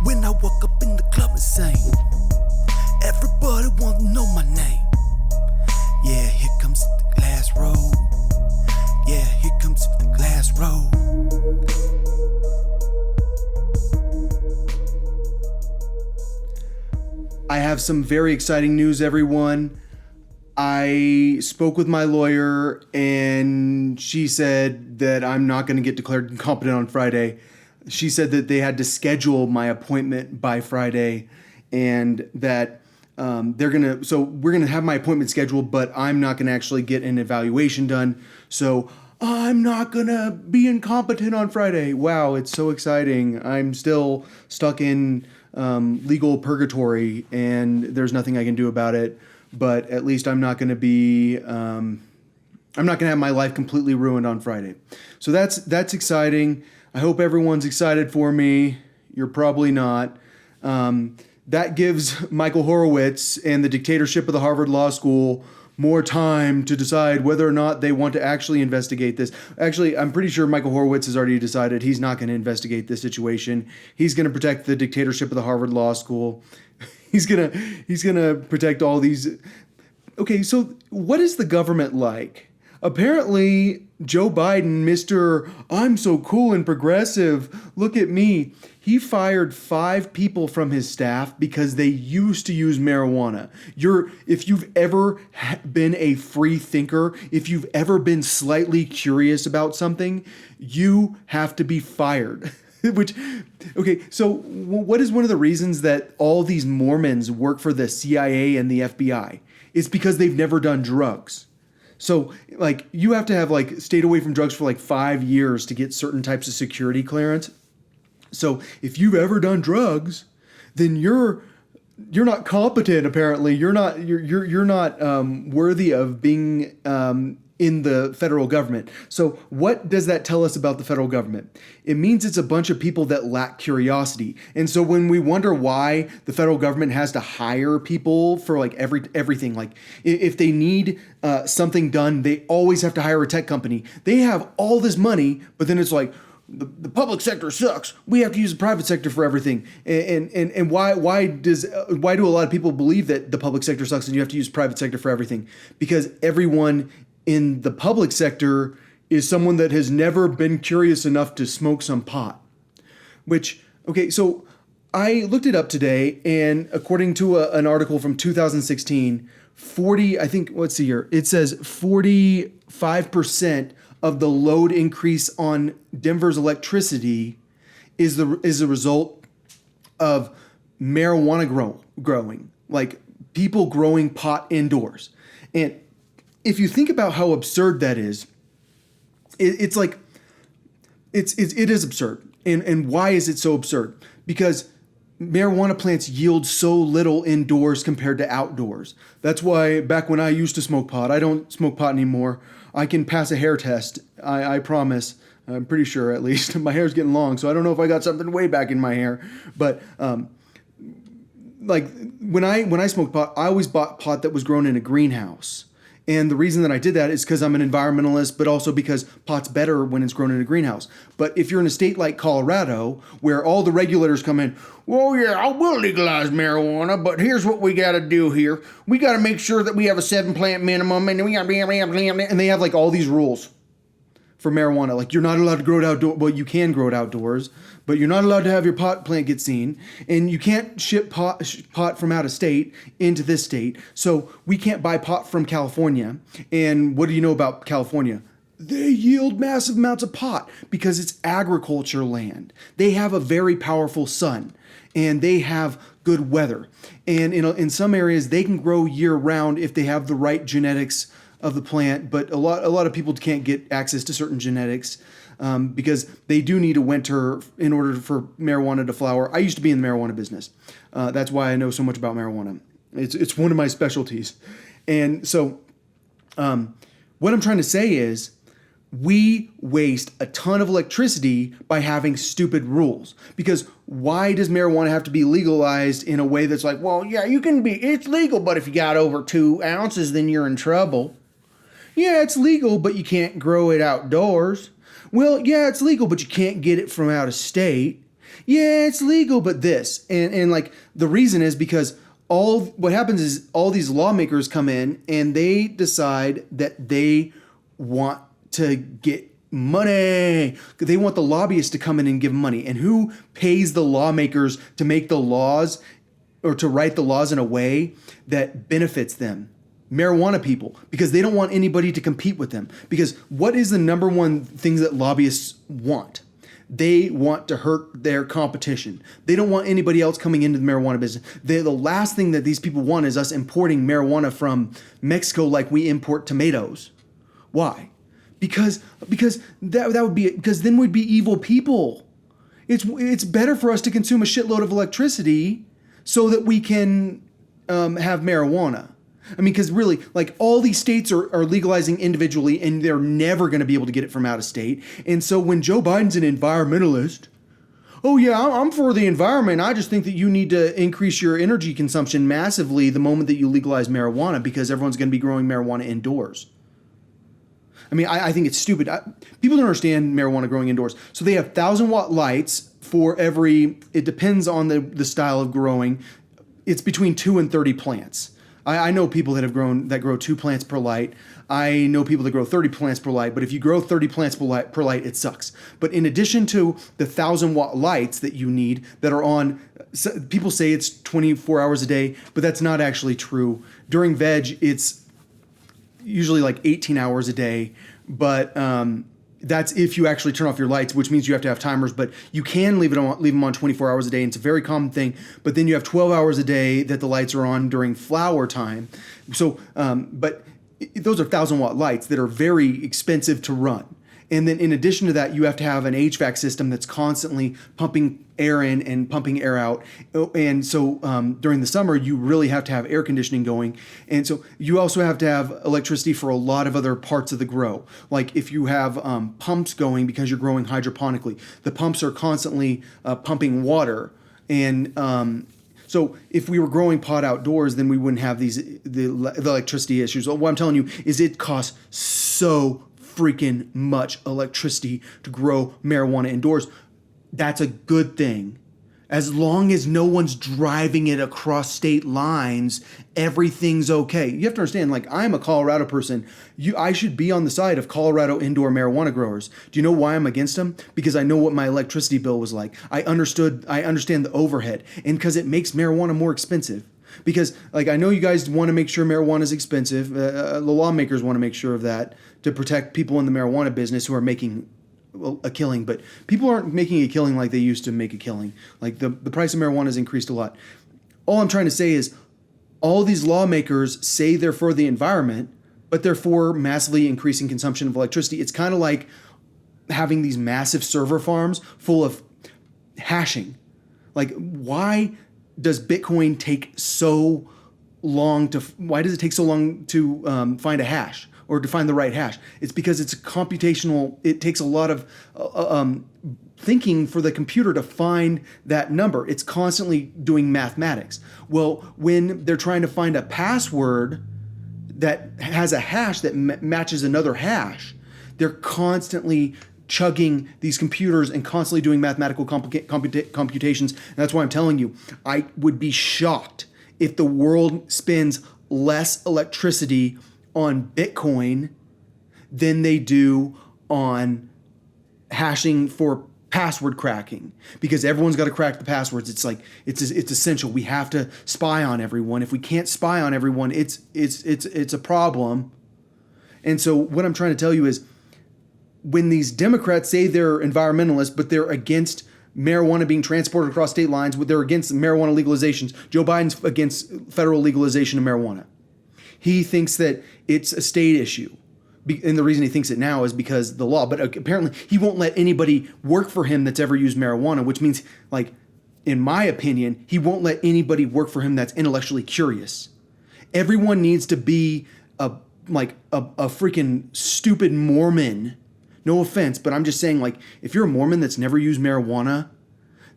When I walk up in the club and sing, everybody want to know my name. Yeah, here comes the glass road. Yeah, here comes the glass road. I have some very exciting news, everyone. I spoke with my lawyer and she said that I'm not going to get declared incompetent on Friday. She said that they had to schedule my appointment by Friday and that we're going to have my appointment scheduled, but I'm not going to actually get an evaluation done. So I'm not going to be incompetent on Friday. Wow, it's so exciting. I'm still stuck in legal purgatory and there's nothing I can do about it. But at least I'm not going to be, I'm not going to have my life completely ruined on Friday. So that's exciting. I hope everyone's excited for me. You're probably not. That gives Michael Horowitz and the dictatorship of the Harvard Law School more time to decide whether or not they want to actually investigate this. Actually, I'm pretty sure Michael Horowitz has already decided he's not going to investigate this situation. He's going to protect the dictatorship of the Harvard Law School. He's gonna protect all these. Okay, so what is the government like? Apparently, Joe Biden, Mr. I'm so cool and progressive, look at me. He fired 5 people from his staff because they used to use marijuana. If you've ever been a free thinker, if you've ever been slightly curious about something, you have to be fired. So what is one of the reasons that all these Mormons work for the CIA and the FBI? It's because they've never done drugs. So, you have to have, stayed away from drugs for, 5 years to get certain types of security clearance. So, if you've ever done drugs, then you're not competent, apparently. You're not worthy of being in the federal government. So what does that tell us about the federal government? It means it's a bunch of people that lack curiosity. And so when we wonder why the federal government has to hire people for everything, if they need something done, they always have to hire a tech company. They have all this money, but then it's the public sector sucks. We have to use the private sector for everything. And why do a lot of people believe that the public sector sucks and you have to use private sector for everything? Because everyone in the public sector is someone that has never been curious enough to smoke some pot. So I looked it up today, and according to an article from 2016, it says 45% of the load increase on Denver's electricity is a result of marijuana growing, people growing pot indoors. And if you think about how absurd that is, it is absurd. And why is it so absurd? Because marijuana plants yield so little indoors compared to outdoors. That's why back when I used to smoke pot, I don't smoke pot anymore. I can pass a hair test. I promise. I'm pretty sure, at least. My hair's getting long, so I don't know if I got something way back in my hair. But when I smoked pot, I always bought pot that was grown in a greenhouse. And the reason that I did that is because I'm an environmentalist, but also because pot's better when it's grown in a greenhouse. But if you're in a state like Colorado, where all the regulators come in, well, yeah, I will legalize marijuana, but here's what we got to do here. We got to make sure that we have a 7-plant minimum, and we got and they have all these rules for marijuana. You're not allowed to grow it outdoors. Well, you can grow it outdoors, but you're not allowed to have your pot plant get seen, and you can't ship pot from out of state into this state. So we can't buy pot from California. And what do you know about California? They yield massive amounts of pot because it's agriculture land. They have a very powerful sun, and they have good weather. And in some areas, they can grow year round if they have the right genetics of the plant, but a lot of people can't get access to certain genetics because they do need a winter in order for marijuana to flower. I used to be in the marijuana business. That's why I know so much about marijuana. It's one of my specialties. And so what I'm trying to say is we waste a ton of electricity by having stupid rules. Because why does marijuana have to be legalized in a way that's well, yeah, it's legal, but if you got over 2 ounces, then you're in trouble. Yeah, it's legal, but you can't grow it outdoors. Well, yeah, it's legal, but you can't get it from out of state. yeah, it's legal, but this. And like the reason is because what happens is all these lawmakers come in and they decide that they want to get money. They want the lobbyists to come in and give money. And who pays the lawmakers to make the laws or to write the laws in a way that benefits them? Marijuana people, because they don't want anybody to compete with them. Because what is the number one thing that lobbyists want? They want to hurt their competition. They don't want anybody else coming into the marijuana business. The last thing that these people want is us importing marijuana from Mexico like we import tomatoes. Why? Because that would be, because then we'd be evil people. It's better for us to consume a shitload of electricity so that we can have marijuana. I mean, because really, like, all these states are legalizing individually, and they're never going to be able to get it from out of state. And so when Joe Biden's an environmentalist, oh yeah, I'm for the environment. I just think that you need to increase your energy consumption massively the moment that you legalize marijuana, because everyone's going to be growing marijuana indoors. I mean, I think it's stupid. People don't understand marijuana growing indoors. So they have 1,000-watt lights for every, it depends on the style of growing. It's between 2 and 30 plants. I know people that grow 2 plants per light. I know people that grow 30 plants per light. But if you grow 30 plants per light, it sucks. But in addition to the 1,000-watt lights that you need that are on, people say it's 24 hours a day, but that's not actually true. During veg, it's usually like 18 hours a day. But that's if you actually turn off your lights, which means you have to have timers, but you can leave them on 24 hours a day, and it's a very common thing. But then you have 12 hours a day that the lights are on during flower time. So, but those are 1,000-watt lights that are very expensive to run. And then in addition to that, you have to have an HVAC system that's constantly pumping air in and pumping air out. And so during the summer, you really have to have air conditioning going. And so you also have to have electricity for a lot of other parts of the grow. Like if you have pumps going because you're growing hydroponically, the pumps are constantly pumping water. And so if we were growing pot outdoors, then we wouldn't have the electricity issues. What I'm telling you is it costs so freaking much electricity to grow marijuana indoors. That's a good thing. As long as no one's driving it across state lines, everything's okay. You have to understand, like, I'm a Colorado person. I should be on the side of Colorado indoor marijuana growers. Do you know why I'm against them? Because I know what my electricity bill was like. I understand the overhead, and because it makes marijuana more expensive. Because, like, I know you guys want to make sure marijuana is expensive. The lawmakers want to make sure of that to protect people in the marijuana business who are making a killing. But people aren't making a killing like they used to make a killing. Like, the price of marijuana has increased a lot. All I'm trying to say is all these lawmakers say they're for the environment, but they're for massively increasing consumption of electricity. It's kind of like having these massive server farms full of hashing. Like, why does Bitcoin take so long why does it take so long to find a hash or to find the right hash? It's because it's computational. It takes a lot of thinking for the computer to find that number. It's constantly doing mathematics. Well, when they're trying to find a password that has a hash that matches another hash, they're constantly chugging these computers and constantly doing mathematical computations. And that's why I'm telling you, I would be shocked if the world spends less electricity on Bitcoin than they do on hashing for password cracking, because everyone's got to crack the passwords. It's like it's essential. We have to spy on everyone. If we can't spy on everyone, it's a problem. And so what I'm trying to tell you is, when these Democrats say they're environmentalists, but they're against marijuana being transported across state lines, they're against marijuana legalizations. Joe Biden's against federal legalization of marijuana. He thinks that it's a state issue. And the reason he thinks it now is because of the law. But apparently he won't let anybody work for him that's ever used marijuana, which means, like, in my opinion, he won't let anybody work for him that's intellectually curious. Everyone needs to be a freaking stupid Mormon. No offense, but I'm just saying, like, if you're a Mormon that's never used marijuana,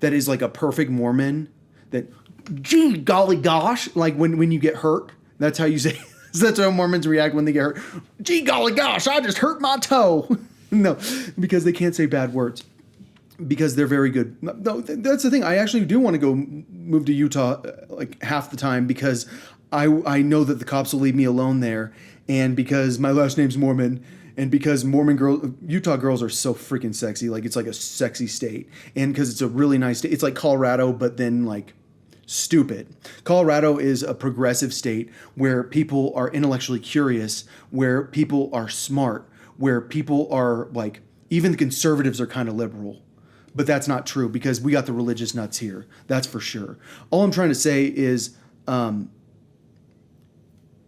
that is like a perfect Mormon, that, gee, golly gosh, like when you get hurt, that's how you say, that's how Mormons react when they get hurt. Gee, golly gosh, I just hurt my toe. No, because they can't say bad words. because they're very good. No, that's the thing. I actually do want to go move to Utah like half the time because I know that the cops will leave me alone there, and because my last name's Mormon, and because Utah girls are so freaking sexy. Like, it's like a sexy state, and because it's a really nice state. It's like Colorado, but then like stupid. Colorado is a progressive state where people are intellectually curious, where people are smart, where people are like, even the conservatives are kind of liberal. But that's not true because we got the religious nuts here. That's for sure. All I'm trying to say is when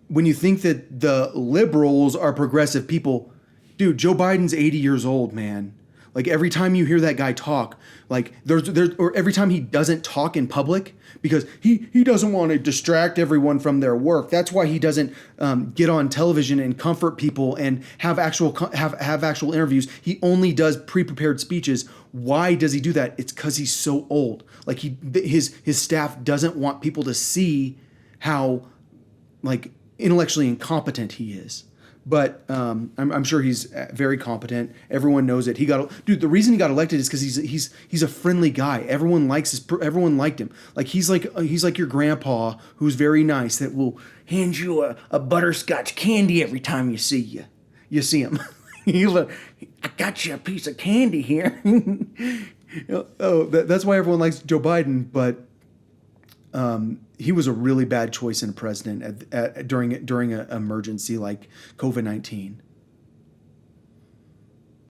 you think that the liberals are progressive people, dude, Joe Biden's 80 years old, man. Like, every time you hear that guy talk, like or every time he doesn't talk in public because he doesn't want to distract everyone from their work. That's why he doesn't get on television and comfort people and have actual interviews. He only does pre-prepared speeches. Why does he do that? It's because he's so old. Like, his staff doesn't want people to see how like intellectually incompetent he is. But I'm sure he's very competent. Everyone knows it. The reason he got elected is because he's a friendly guy. Everyone liked him. Like, he's like your grandpa who's very nice that will hand you a butterscotch candy every time you see him. I got you a piece of candy here. That's why everyone likes Joe Biden. But he was a really bad choice in a president during an emergency like COVID-19.